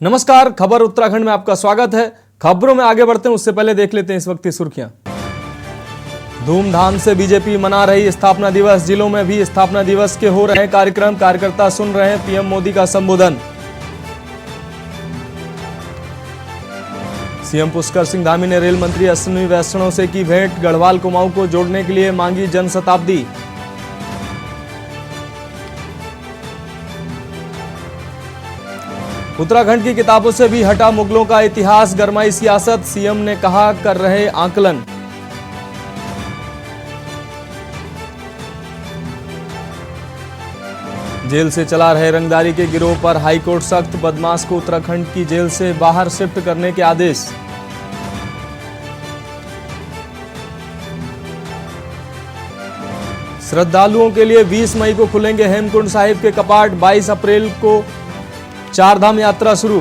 नमस्कार, खबर उत्तराखंड में आपका स्वागत है। खबरों में आगे बढ़ते हैं उससे पहले देख लेते हैं इस वक्त की सुर्खियां। धूमधाम से बीजेपी मना रही स्थापना दिवस। जिलों में भी स्थापना दिवस के हो रहे कार्यक्रम। कार्यकर्ता सुन रहे हैं पीएम मोदी का संबोधन। सीएम पुष्कर सिंह धामी ने रेल मंत्री अश्विनी वैष्णव से की भेंट। गढ़वाल कुमाऊं को जोड़ने के लिए मांगी जनशताब्दी। उत्तराखंड की किताबों से भी हटा मुगलों का इतिहास। गरमाई सियासत। सीएम ने कहा कर रहे आकलन। जेल से चला रहे रंगदारी के गिरोह पर हाईकोर्ट सख्त। बदमाश को उत्तराखंड की जेल से बाहर शिफ्ट करने के आदेश। श्रद्धालुओं के लिए 20 मई को खुलेंगे हेमकुंड साहिब के कपाट। 22 अप्रैल को चारधाम यात्रा शुरू।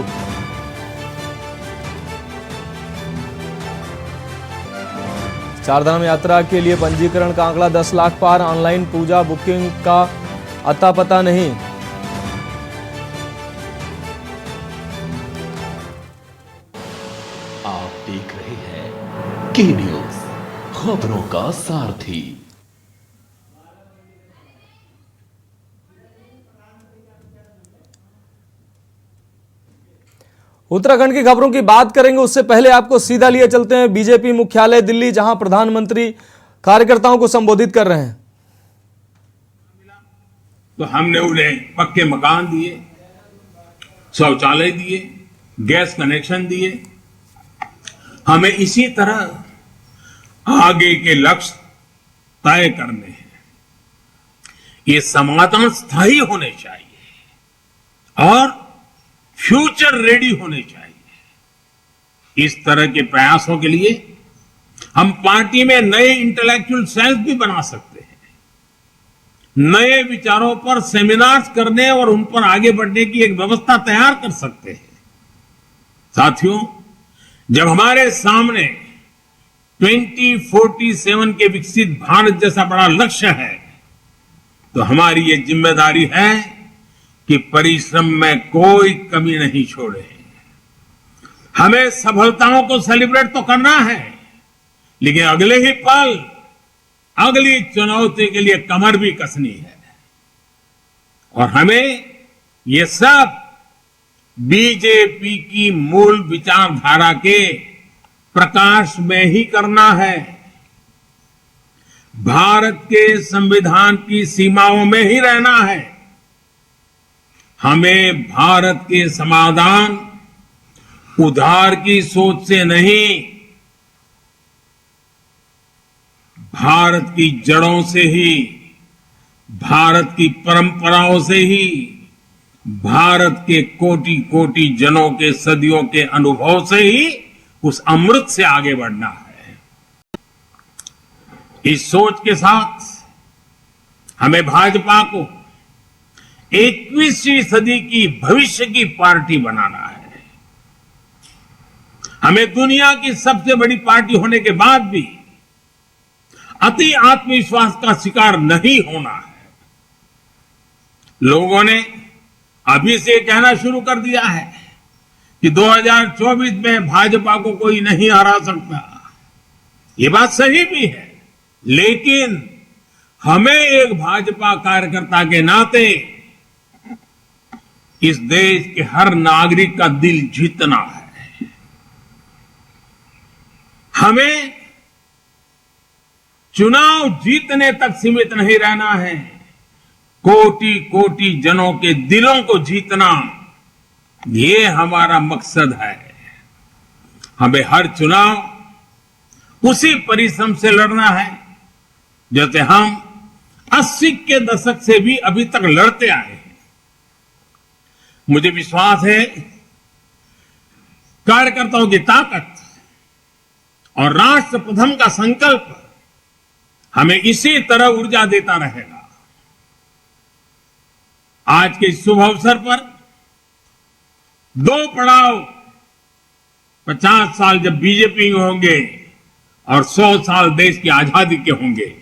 चारधाम यात्रा के लिए पंजीकरण का आंकड़ा 10 लाख पार। ऑनलाइन पूजा बुकिंग का अता पता नहीं। आप देख रहे हैं के न्यूज, खबरों का सारथी। उत्तराखंड की खबरों की बात करेंगे उससे पहले आपको सीधा लिए चलते हैं बीजेपी मुख्यालय दिल्ली, जहां प्रधानमंत्री कार्यकर्ताओं को संबोधित कर रहे हैं। तो हमने उन्हें पक्के मकान दिए, शौचालय दिए, गैस कनेक्शन दिए। हमें इसी तरह आगे के लक्ष्य तय करने हैं। ये समाधान स्थायी होने चाहिए और फ्यूचर रेडी होने चाहिए। इस तरह के प्रयासों के लिए हम पार्टी में नए इंटेलेक्चुअल सेल्स भी बना सकते हैं। नए विचारों पर सेमिनार्स करने और उन पर आगे बढ़ने की एक व्यवस्था तैयार कर सकते हैं। साथियों, जब हमारे सामने 2047 के विकसित भारत जैसा बड़ा लक्ष्य है, तो हमारी ये जिम्मेदारी है कि परिश्रम में कोई कमी नहीं छोड़े। हमें सफलताओं को सेलिब्रेट तो करना है, लेकिन अगले ही पल अगली चुनौती के लिए कमर भी कसनी है। और हमें ये सब बीजेपी की मूल विचारधारा के प्रकाश में ही करना है। भारत के संविधान की सीमाओं में ही रहना है। हमें भारत के समाधान उधार की सोच से नहीं, भारत की जड़ों से ही, भारत की परंपराओं से ही, भारत के कोटि कोटि जनों के सदियों के अनुभव से ही उस अमृत से आगे बढ़ना है। इस सोच के साथ हमें भाजपा को 21वीं सदी की भविष्य की पार्टी बनाना है। हमें दुनिया की सबसे बड़ी पार्टी होने के बाद भी अति आत्मविश्वास का शिकार नहीं होना है। लोगों ने अभी से कहना शुरू कर दिया है कि 2024 में भाजपा को कोई नहीं हरा सकता। ये बात सही भी है, लेकिन हमें एक भाजपा कार्यकर्ता के नाते इस देश के हर नागरिक का दिल जीतना है। हमें चुनाव जीतने तक सीमित नहीं रहना है, कोटि कोटि जनों के दिलों को जीतना, ये हमारा मकसद है। हमें हर चुनाव उसी परिश्रम से लड़ना है जैसे हम 80 के दशक से भी अभी तक लड़ते आए हैं। मुझे विश्वास है कार्यकर्ताओं की ताकत और राष्ट्र प्रथम का संकल्प हमें इसी तरह ऊर्जा देता रहेगा। आज के इस शुभ अवसर पर 2 पड़ाव 50 साल जब बीजेपी के होंगे और 100 साल देश की आजादी के होंगे।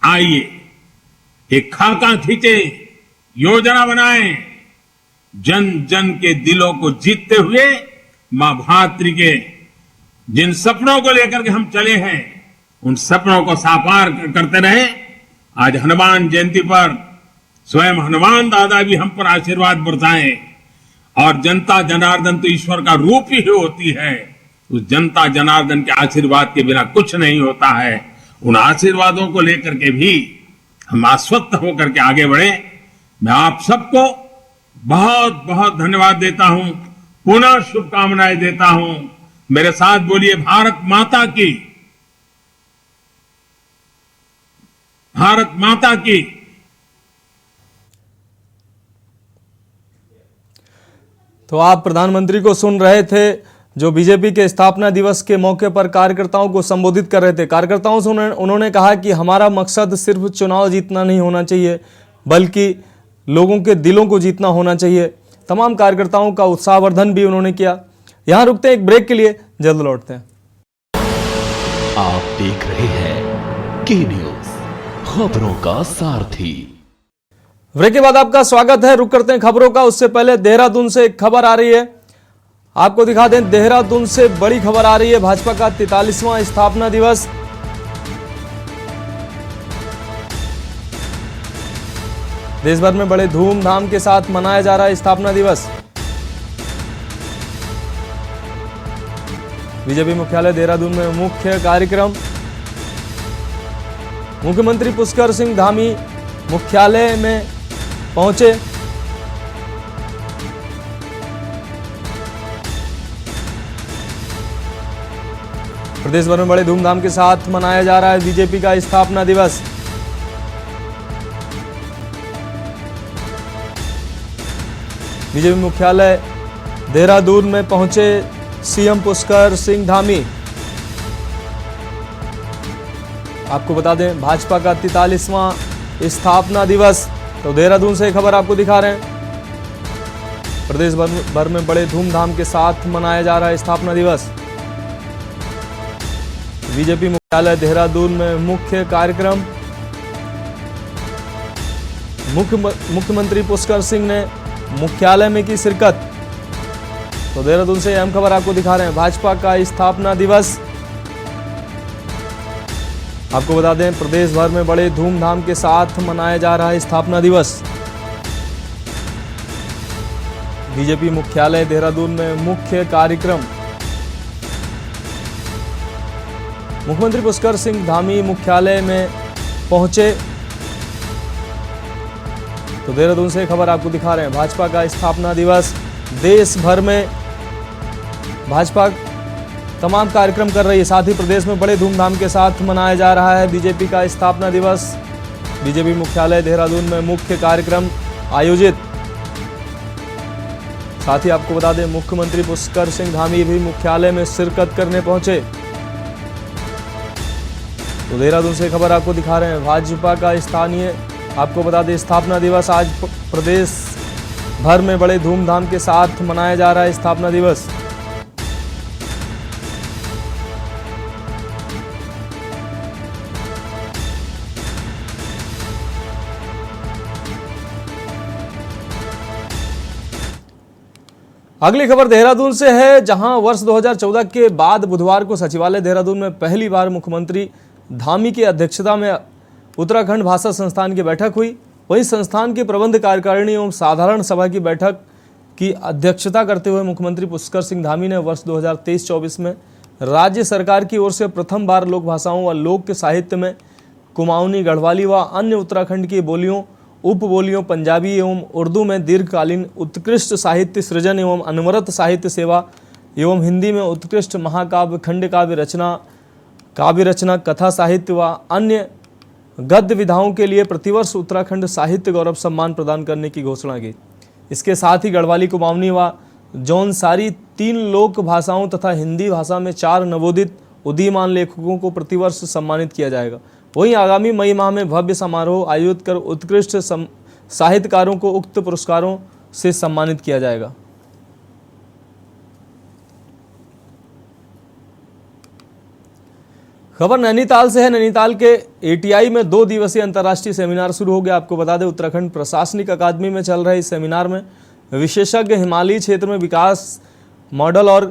आइए एक खाका खींचे, योजना बनाएं, जन जन के दिलों को जीतते हुए मां भातृ के जिन सपनों को लेकर के हम चले हैं उन सपनों को साकार करते रहे। आज हनुमान जयंती पर स्वयं हनुमान दादा भी हम पर आशीर्वाद बरसाएं और जनता जनार्दन तो ईश्वर का रूप ही होती है। उस जनता जनार्दन के आशीर्वाद के बिना कुछ नहीं होता है। उन आशीर्वादों को लेकर के भी हम आश्वस्त होकर के आगे बढ़े। मैं आप सबको बहुत बहुत धन्यवाद देता हूं, पुनः शुभकामनाएं देता हूं। मेरे साथ बोलिए भारत माता की, भारत माता की। तो आप प्रधानमंत्री को सुन रहे थे जो बीजेपी के स्थापना दिवस के मौके पर कार्यकर्ताओं को संबोधित कर रहे थे। कार्यकर्ताओं से उन्होंने कहा कि हमारा मकसद सिर्फ चुनाव जीतना नहीं होना चाहिए बल्कि लोगों के दिलों को जीतना होना चाहिए। तमाम कार्यकर्ताओं का उत्साहवर्धन भी उन्होंने किया। यहां रुकते हैं एक ब्रेक के लिए, जल्द लौटते हैं। आप देख रहे हैं के न्यूज, खबरों का सारथी। ब्रेक के बाद आपका स्वागत है। रुक करते हैं खबरों का। उससे पहले देहरादून से एक खबर आ रही है, आपको दिखा दें। देहरादून से बड़ी खबर आ रही है। भाजपा का 43वां स्थापना दिवस। देश भर में बड़े धूमधाम के साथ मनाया जा रहा है स्थापना दिवस। बीजेपी मुख्यालय देहरादून में मुख्य कार्यक्रम। मुख्यमंत्री पुष्कर सिंह धामी मुख्यालय में पहुंचे। प्रदेश भर में बड़े धूमधाम के साथ मनाया जा रहा है बीजेपी का स्थापना दिवस। बीजेपी मुख्यालय देहरादून में पहुंचे सीएम पुष्कर सिंह धामी। आपको बता दें भाजपा का 43वां स्थापना दिवस। तो देहरादून से खबर आपको दिखा रहे हैं। प्रदेश भर में बड़े धूमधाम के साथ मनाया जा रहा है स्थापना दिवस। बीजेपी मुख्यालय देहरादून में मुख्य कार्यक्रम। मुख्यमंत्री पुष्कर सिंह ने मुख्यालय में की शिरकत। तो देहरादून से अहम खबर आपको दिखा रहे हैं। भाजपा का स्थापना दिवस। आपको बता दें प्रदेश भर में बड़े धूमधाम के साथ मनाया जा रहा है स्थापना दिवस। बीजेपी मुख्यालय देहरादून में मुख्य कार्यक्रम। मुख्यमंत्री पुष्कर सिंह धामी मुख्यालय में पहुंचे। तो देहरादून से खबर आपको दिखा रहे हैं। भाजपा का स्थापना दिवस। देश भर में भाजपा तमाम कार्यक्रम कर रही है, साथ ही प्रदेश में बड़े धूमधाम के साथ मनाया जा रहा है बीजेपी का स्थापना दिवस। बीजेपी मुख्यालय देहरादून में मुख्य कार्यक्रम आयोजित। साथ ही आपको बता दें मुख्यमंत्री पुष्कर सिंह धामी भी मुख्यालय में शिरकत करने पहुंचे। तो देहरादून से खबर आपको दिखा रहे हैं। भाजपा का स्थानीय आपको बता दें स्थापना दिवस आज प्रदेश भर में बड़े धूमधाम के साथ मनाया जा रहा है स्थापना दिवस। अगली खबर देहरादून से है, जहां वर्ष 2014 के बाद बुधवार को सचिवालय देहरादून में पहली बार मुख्यमंत्री धामी की अध्यक्षता में उत्तराखंड भाषा संस्थान की बैठक हुई। वहीं संस्थान की प्रबंध कार्यकारिणी एवं साधारण सभा की बैठक की अध्यक्षता करते हुए मुख्यमंत्री पुष्कर सिंह धामी ने वर्ष 2023-24 में राज्य सरकार की ओर से प्रथम बार लोक भाषाओं व लोक साहित्य में कुमाऊनी, गढ़वाली व अन्य उत्तराखंड की बोलियों, उपबोलियों, पंजाबी एवं उर्दू में दीर्घकालीन उत्कृष्ट साहित्य सृजन एवं अनवरत साहित्य सेवा एवं हिंदी में उत्कृष्ट महाकाव्य, खंड काव्य रचना, कथा साहित्य व अन्य गद्य विधाओं के लिए प्रतिवर्ष उत्तराखंड साहित्य गौरव सम्मान प्रदान करने की घोषणा की। इसके साथ ही गढ़वाली, कुमाऊनी व जौनसारी 3 लोक भाषाओं तथा हिंदी भाषा में 4 नवोदित उदीयमान लेखकों को प्रतिवर्ष सम्मानित किया जाएगा। वहीं आगामी मई माह में भव्य समारोह आयोजित कर उत्कृष्ट साहित्यकारों को उक्त पुरस्कारों से सम्मानित किया जाएगा। खबर नैनीताल से है। नैनीताल के एटीआई में 2 दिवसीय अंतर्राष्ट्रीय सेमिनार शुरू हो गया। आपको बता दें उत्तराखंड प्रशासनिक अकादमी में चल रहे इस सेमिनार में विशेषज्ञ हिमालयी क्षेत्र में विकास मॉडल और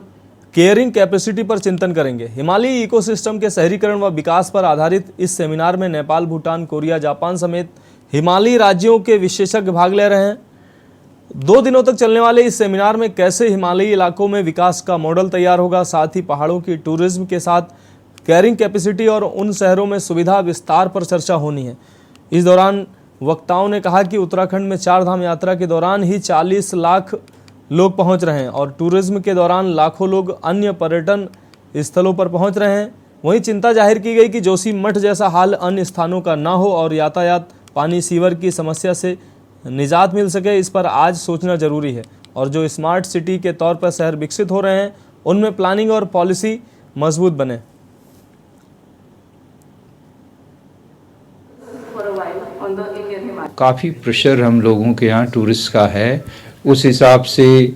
केयरिंग कैपेसिटी पर चिंतन करेंगे। हिमालयी इकोसिस्टम के शहरीकरण व विकास पर आधारित इस सेमिनार में नेपाल, भूटान, कोरिया, जापान समेत हिमालयी राज्यों के विशेषज्ञ भाग ले रहे हैं। 2 दिनों तक चलने वाले इस सेमिनार में कैसे हिमालयी इलाकों में विकास का मॉडल तैयार होगा, साथ ही पहाड़ों की टूरिज्म के साथ कैरिंग कैपेसिटी और उन शहरों में सुविधा विस्तार पर चर्चा होनी है। इस दौरान वक्ताओं ने कहा कि उत्तराखंड में 4 धाम यात्रा के दौरान ही 40 लाख लोग पहुंच रहे हैं और टूरिज्म के दौरान लाखों लोग अन्य पर्यटन स्थलों पर पहुंच रहे हैं। वहीं चिंता जाहिर की गई कि जोशीमठ जैसा हाल अन्य स्थानों का ना हो और यातायात, पानी, सीवर की समस्या से निजात मिल सके, इस पर आज सोचना जरूरी है। और जो स्मार्ट सिटी के तौर पर शहर विकसित हो रहे हैं उनमें प्लानिंग और पॉलिसी मजबूत बने। काफ़ी प्रेशर हम लोगों के यहाँ टूरिस्ट का है, उस हिसाब से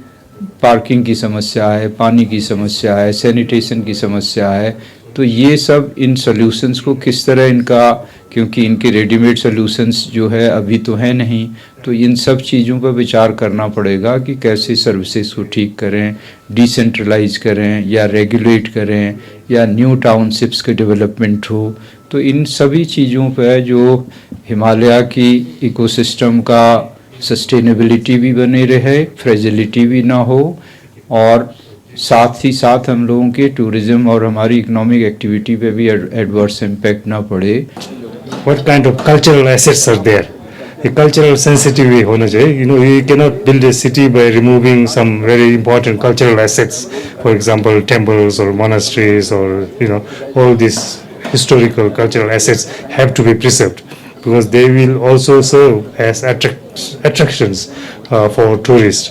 पार्किंग की समस्या है, पानी की समस्या है, सैनिटेशन की समस्या है। तो ये सब इन सॉल्यूशंस को किस तरह इनका, क्योंकि इनके रेडीमेड सॉल्यूशंस जो है अभी तो है नहीं, तो इन सब चीज़ों पर विचार करना पड़ेगा कि कैसे सर्विसेज को ठीक करें, डिसेंट्रलाइज करें या रेगुलेट करें या न्यू टाउनशिप्स के डेवलपमेंट हो। तो इन सभी चीज़ों पर जो हिमालय की इकोसिस्टम का सस्टेनेबिलिटी भी बनी रहे, फ्रेजिलिटी भी ना हो और साथ ही साथ हम लोगों के टूरिज्म और हमारी इकोनॉमिक एक्टिविटी पे भी एडवर्स इम्पैक्ट ना पड़े। What kind of cultural assets are there? A cultural sensitivity होना चाहिए. You know, you cannot build a city by removing some very important cultural assets. For example, temples or monasteries or all these historical cultural assets have to be preserved because they will also serve as attractions for tourists.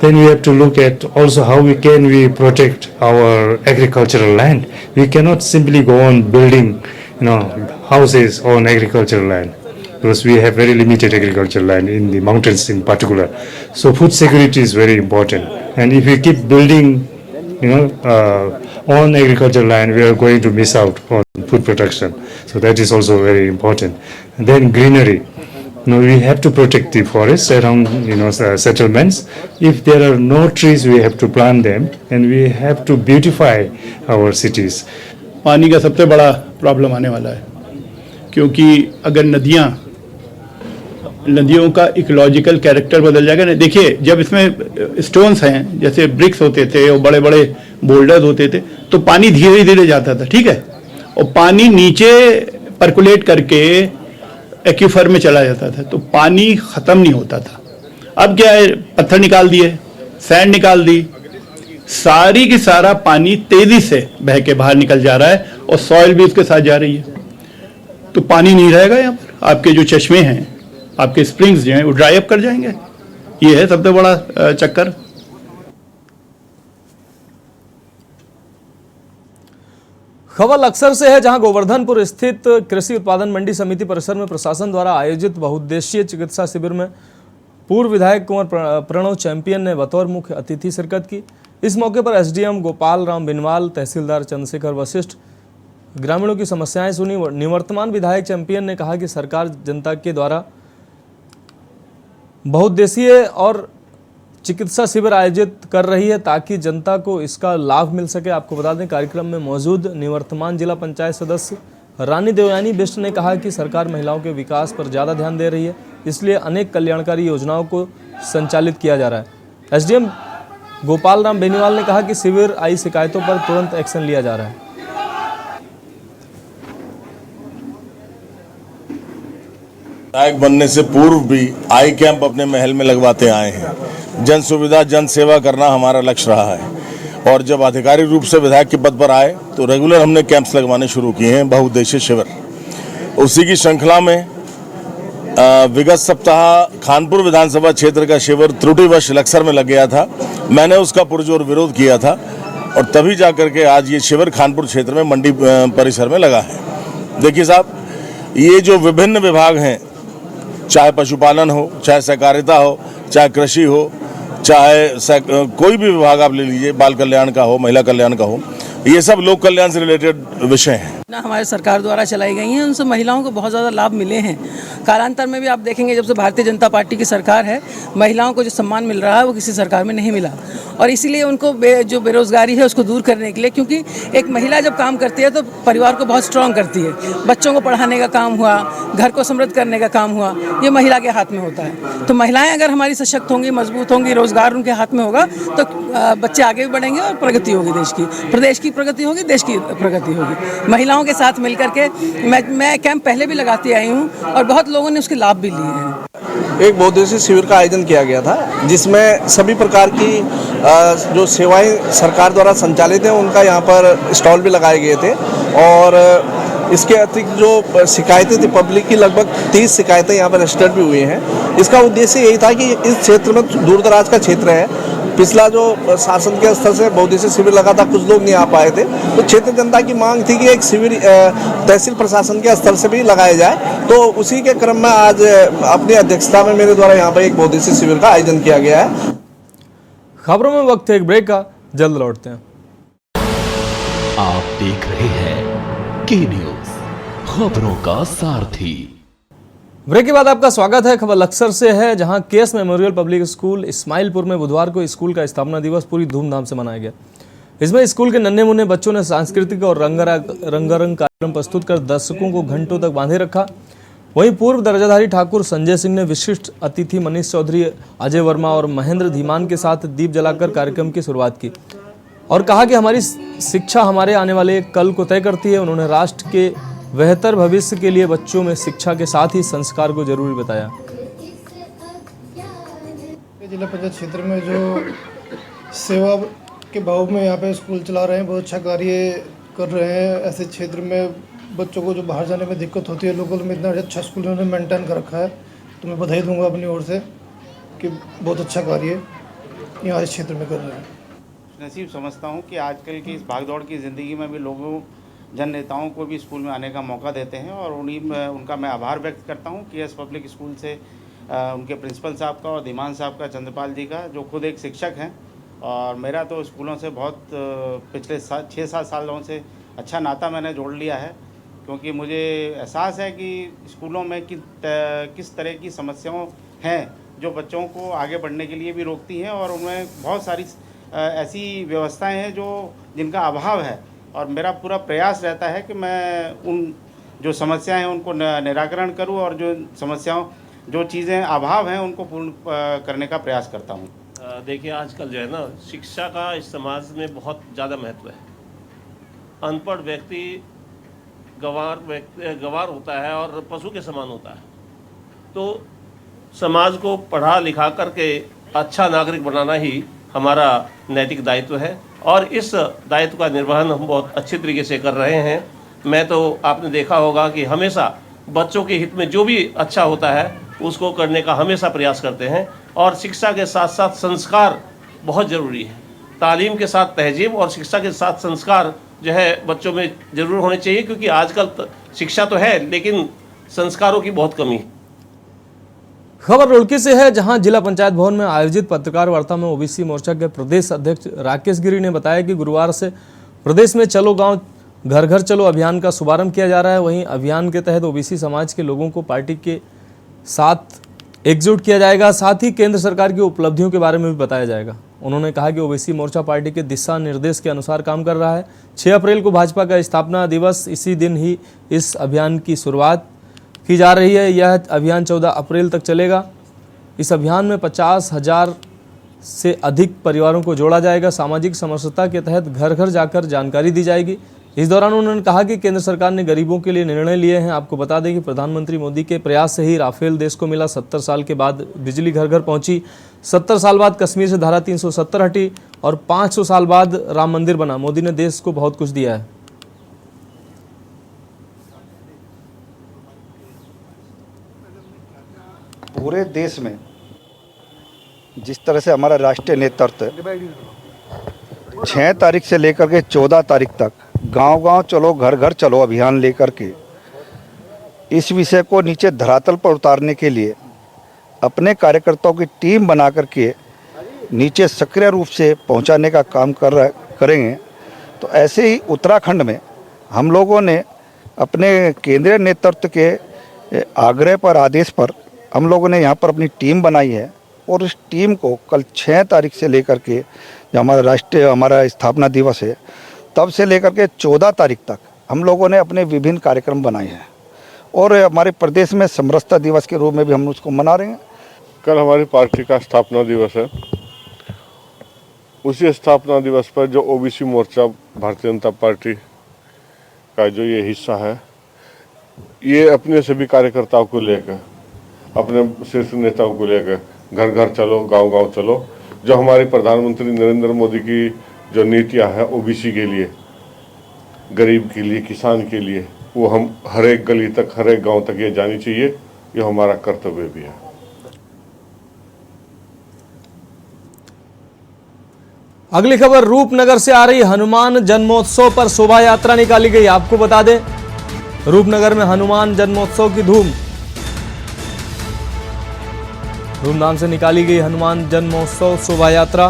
Then we have to look at also how we protect our agricultural land. We cannot simply go on building houses on agricultural land because we have very limited agricultural land in the mountains in particular. So food security is very important, and if we keep building on agricultural land, we are going to miss out on food production. So that is also very important. And then greenery. We have to protect the forests around settlements. If there are no trees, we have to plant them, and we have to beautify our cities. पानी का सबसे बड़ा problem आने वाला है, क्योंकि अगर नदियों का इकोलॉजिकल कैरेक्टर बदल जाएगा ना। देखिए, जब इसमें स्टोन्स हैं, जैसे ब्रिक्स होते थे और बड़े बड़े बोल्डर्स होते थे, तो पानी धीरे धीरे जाता था, ठीक है, और पानी नीचे परकुलेट करके एक्यूफर में चला जाता था, तो पानी खत्म नहीं होता था। अब क्या है, पत्थर निकाल दिए, सैंड निकाल दी, सारी की सारा पानी तेजी से बह के बाहर निकल जा रहा है और सॉइल भी उसके साथ जा रही है, तो पानी नहीं रहेगा यहाँ पर। आपके जो चश्मे हैं, आपके स्प्रिंग्स जो हैं, वो ड्राई अप कर जाएंगे। ये है सबसे बड़ा चक्कर। खबर अक्सर से है, जहां गोवर्धनपुर स्थित कृषि उत्पादन मंडी समिति परिसर में प्रशासन द्वारा आयोजित बहुउद्देशीय चिकित्सा शिविर में पूर्व विधायक कुंवर प्रणव चैंपियन ने बतौर मुख्य अतिथि शिरकत की। इस मौके पर एसडीएम गोपाल राम बिनवाल, तहसीलदार चंद्रशेखर वशिष्ठ ग्रामीणों की समस्याएं सुनी। निवर्तमान विधायक चैंपियन ने कहा कि सरकार जनता के द्वारा बहुउद्देशीय और चिकित्सा शिविर आयोजित कर रही है ताकि जनता को इसका लाभ मिल सके। आपको बता दें, कार्यक्रम में मौजूद निवर्तमान जिला पंचायत सदस्य रानी देवयानी बिष्ट ने कहा कि सरकार महिलाओं के विकास पर ज़्यादा ध्यान दे रही है, इसलिए अनेक कल्याणकारी योजनाओं को संचालित किया जा रहा है। एसडीएम गोपाल राम बेनीवाल ने कहा कि शिविर आई शिकायतों पर तुरंत एक्शन लिया जा रहा है। विधायक बनने से पूर्व भी आई कैंप अपने महल में लगवाते आए हैं। जन सुविधा, जन सेवा करना हमारा लक्ष्य रहा है और जब आधिकारिक रूप से विधायक के पद पर आए तो रेगुलर हमने कैंप्स लगवाने शुरू किए हैं, बहुउद्देशीय शिविर। उसी की श्रृंखला में विगत सप्ताह खानपुर विधानसभा क्षेत्र का शिविर त्रुटिवश लक्सर में लग गया था। मैंने उसका पुरजोर विरोध किया था और तभी जाकर के आज ये शिविर खानपुर क्षेत्र में मंडी परिसर में लगा है। देखिए साहब, ये जो विभिन्न विभाग हैं, चाहे पशुपालन हो, चाहे सहकारिता हो, चाहे कृषि हो, चाहे कोई भी विभाग आप ले लीजिए, बाल कल्याण का हो, महिला कल्याण का हो, ये सब लोक कल्याण से रिलेटेड विषय हैं। ना हमारे सरकार द्वारा चलाई गई हैं, उनसे महिलाओं को बहुत ज़्यादा लाभ मिले हैं। कालांतर में भी आप देखेंगे जब से भारतीय जनता पार्टी की सरकार है, महिलाओं को जो सम्मान मिल रहा है वो किसी सरकार में नहीं मिला, और इसीलिए उनको जो बेरोजगारी है उसको दूर करने के लिए, क्योंकि एक महिला जब काम करती है तो परिवार को बहुत स्ट्रांग करती है। बच्चों को पढ़ाने का काम हुआ, घर को समृद्ध करने का काम हुआ, ये महिला के हाथ में होता है। तो महिलाएं अगर हमारी सशक्त होंगी, मजबूत होंगी, रोजगार उनके हाथ में होगा तो बच्चे आगे भी बढ़ेंगे और प्रगति होगी देश की, प्रदेश की प्रगति होगी, देश की प्रगति होगी। महिलाओं के साथ मिलकर के मैं कैंप पहले भी लगाती आई हूँ और बहुत लोगों ने उसके लाभ भी लिए हैं। एक बहुउद्देशीय शिविर का आयोजन किया गया था, जिसमें सभी प्रकार की जो सेवाएं सरकार द्वारा संचालित हैं उनका यहाँ पर स्टॉल भी लगाए गए थे। और इसके अतिरिक्त जो शिकायतें थी पब्लिक की, लगभग 30 शिकायतें यहाँ पर रजिस्टर्ड भी हुई हैं। इसका उद्देश्य यही था कि इस क्षेत्र में दूर दराज का क्षेत्र है, पिछला जो शासन के स्तर से बहुउद्देशीय शिविर लगा था, कुछ लोग नहीं आ पाए थे, तो क्षेत्र जनता की मांग थी कि एक शिविर तहसील प्रशासन के स्तर से भी लगाया जाए। तो उसी के क्रम में आज अपनी अध्यक्षता में मेरे द्वारा यहाँ पर एक बहुउद्देशीय शिविर का आयोजन किया गया है। खबरों में वक्त है एक ब्रेक का, जल्द लौटते हैं। आप देख रहे हैं के न्यूज, खबरों का सारथी। ब्रेक के बाद आपका स्वागत है। खबर लक्सर से है, जहां KS memorial public school Ismailpur में बुधवार को स्कूल का स्थापना दिवस पूरी धूमधाम से मनाया गया। इसमें स्कूल के नन्हे मुन्ने बच्चों ने सांस्कृतिक और रंगारंग कार्यक्रम प्रस्तुत कर दर्शकों को घंटों तक बांधे रखा। वहीं पूर्व दर्जाधारी ठाकुर संजय सिंह ने विशिष्ट अतिथि मनीष चौधरी, अजय वर्मा और महेंद्र धीमान के साथ दीप जलाकर कार्यक्रम की शुरुआत की और कहा कि हमारी शिक्षा हमारे आने वाले कल को तय करती है। उन्होंने राष्ट्र के बेहतर भविष्य के लिए बच्चों में शिक्षा के साथ ही संस्कार को जरूरी बताया। जिला पंचायत क्षेत्र में जो सेवा के भाव में यहाँ पे स्कूल चला रहे हैं, बहुत अच्छा कार्य कर रहे हैं। ऐसे क्षेत्र में बच्चों को जो बाहर जाने में दिक्कत होती है, लोकल में इतना अच्छा स्कूल उन्होंने मेंटेन कर रखा है, तो मैं बधाई दूंगा अपनी ओर से कि बहुत अच्छा कार्य यहाँ इस क्षेत्र में कर रहे हैं। नसीब समझता हूँ कि आजकल की इस भागदौड़ की ज़िंदगी में भी लोगों जन नेताओं को भी स्कूल में आने का मौका देते हैं, और उनका मैं आभार व्यक्त करता हूँ केएस पब्लिक स्कूल से, उनके प्रिंसिपल साहब का और धीमान साहब का, चंद्रपाल जी का, जो खुद एक शिक्षक हैं। और मेरा तो स्कूलों से बहुत पिछले 6-7 सालों से अच्छा नाता मैंने जोड़ लिया है, क्योंकि मुझे एहसास है कि स्कूलों में किस तरह की समस्याएं हैं जो बच्चों को आगे बढ़ने के लिए भी रोकती हैं, और उनमें बहुत सारी ऐसी व्यवस्थाएं हैं जिनका अभाव है। और मेरा पूरा प्रयास रहता है कि मैं उन जो समस्याएं हैं उनको निराकरण करूं, और जो चीज़ें अभाव हैं उनको पूर्ण करने का प्रयास करता हूं। देखिए, आजकल जो है ना, शिक्षा का इस समाज में बहुत ज़्यादा महत्व है। अनपढ़ व्यक्ति गंवार होता है और पशु के समान होता है। तो समाज को पढ़ा लिखा करके अच्छा नागरिक बनाना ही हमारा नैतिक दायित्व है, और इस दायित्व का निर्वहन हम बहुत अच्छे तरीके से कर रहे हैं। मैं तो आपने देखा होगा कि हमेशा बच्चों के हित में जो भी अच्छा होता है उसको करने का हमेशा प्रयास करते हैं, और शिक्षा के साथ साथ संस्कार बहुत ज़रूरी है। तालीम के साथ तहजीब और शिक्षा के साथ संस्कार जो है बच्चों में ज़रूर होने चाहिए, क्योंकि आजकल शिक्षा तो है लेकिन संस्कारों की बहुत कमी है। खबर रुड़की से है, जहां जिला पंचायत भवन में आयोजित पत्रकार वार्ता में ओबीसी मोर्चा के प्रदेश अध्यक्ष राकेश गिरी ने बताया कि गुरुवार से प्रदेश में चलो गांव घर घर चलो अभियान का शुभारंभ किया जा रहा है। वहीं अभियान के तहत ओबीसी समाज के लोगों को पार्टी के साथ एकजुट किया जाएगा, साथ ही केंद्र सरकार की उपलब्धियों के बारे में भी बताया जाएगा। उन्होंने कहा कि ओबीसी मोर्चा पार्टी के दिशा निर्देश के अनुसार काम कर रहा है। 6 अप्रैल को भाजपा का स्थापना दिवस, इसी दिन ही इस अभियान की शुरुआत की जा रही है। यह अभियान 14 अप्रैल तक चलेगा। इस अभियान में 50,000 से अधिक परिवारों को जोड़ा जाएगा। सामाजिक समरसता के तहत घर घर जाकर जानकारी दी जाएगी। इस दौरान उन्होंने कहा कि केंद्र सरकार ने गरीबों के लिए निर्णय लिए हैं। आपको बता दें कि प्रधानमंत्री मोदी के प्रयास से ही राफेल देश को मिला। 70 साल के बाद बिजली घर घर पहुंची। 70 साल बाद कश्मीर से धारा 370 हटी और 500 साल बाद राम मंदिर बना। मोदी ने देश को बहुत कुछ दिया है। पूरे देश में जिस तरह से हमारा राष्ट्रीय नेतृत्व 6 तारीख से लेकर के 14 तारीख तक गांव-गांव चलो घर घर चलो अभियान लेकर के इस विषय को नीचे धरातल पर उतारने के लिए अपने कार्यकर्ताओं की टीम बना करके नीचे सक्रिय रूप से पहुंचाने का काम करेंगे, तो ऐसे ही उत्तराखंड में हम लोगों ने अपने केंद्रीय नेतृत्व के आग्रह पर, आदेश पर हम लोगों ने यहाँ पर अपनी टीम बनाई है और इस टीम को कल 6 तारीख से लेकर के जो हमारा स्थापना दिवस है तब से लेकर के 14 तारीख तक हम लोगों ने अपने विभिन्न कार्यक्रम बनाए हैं और हमारे प्रदेश में समरसता दिवस के रूप में भी हम उसको मना रहे हैं। कल हमारी पार्टी का स्थापना दिवस है। उसी स्थापना दिवस पर जो ओबीसी मोर्चा भारतीय जनता पार्टी का जो ये हिस्सा है, ये अपने सभी कार्यकर्ताओं को लेकर, अपने शीर्ष नेताओं को लेकर घर घर चलो, गांव गांव चलो, जो हमारी प्रधानमंत्री नरेंद्र मोदी की जो नीतियां हैं ओबीसी के लिए, गरीब के लिए, किसान के लिए, वो हम हर एक गली तक, हर एक गांव तक ये जानी चाहिए। ये हमारा कर्तव्य भी है। अगली खबर रूपनगर से आ रही। हनुमान जन्मोत्सव पर शोभा यात्रा निकाली गई। आपको बता दें, रूपनगर में हनुमान जन्मोत्सव की धूमधाम से निकाली गई हनुमान जन्मोत्सव शोभा यात्रा।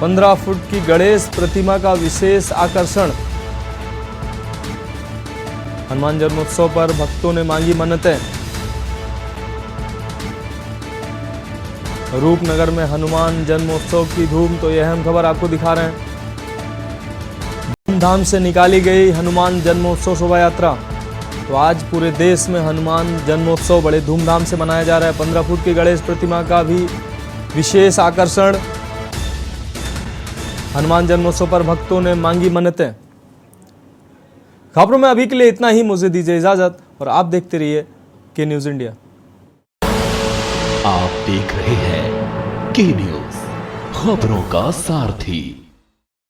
15 फुट की गणेश प्रतिमा का विशेष आकर्षण। हनुमान जन्मोत्सव पर भक्तों ने मांगी मन्नतें। रूपनगर में हनुमान जन्मोत्सव की धूम, तो यह अहम खबर आपको दिखा रहे हैं। धूमधाम से निकाली गई हनुमान जन्मोत्सव शोभा यात्रा। तो आज पूरे देश में हनुमान जन्मोत्सव बड़े धूमधाम से मनाया जा रहा है। 15 फुट की गणेश प्रतिमा का भी विशेष आकर्षण। हनुमान जन्मोत्सव पर भक्तों ने मांगी मन्नतें। खबरों में अभी के लिए इतना ही। मुझे दीजिए इजाजत और आप देखते रहिए के न्यूज इंडिया। आप देख रहे हैं के न्यूज, खबरों का सारथी।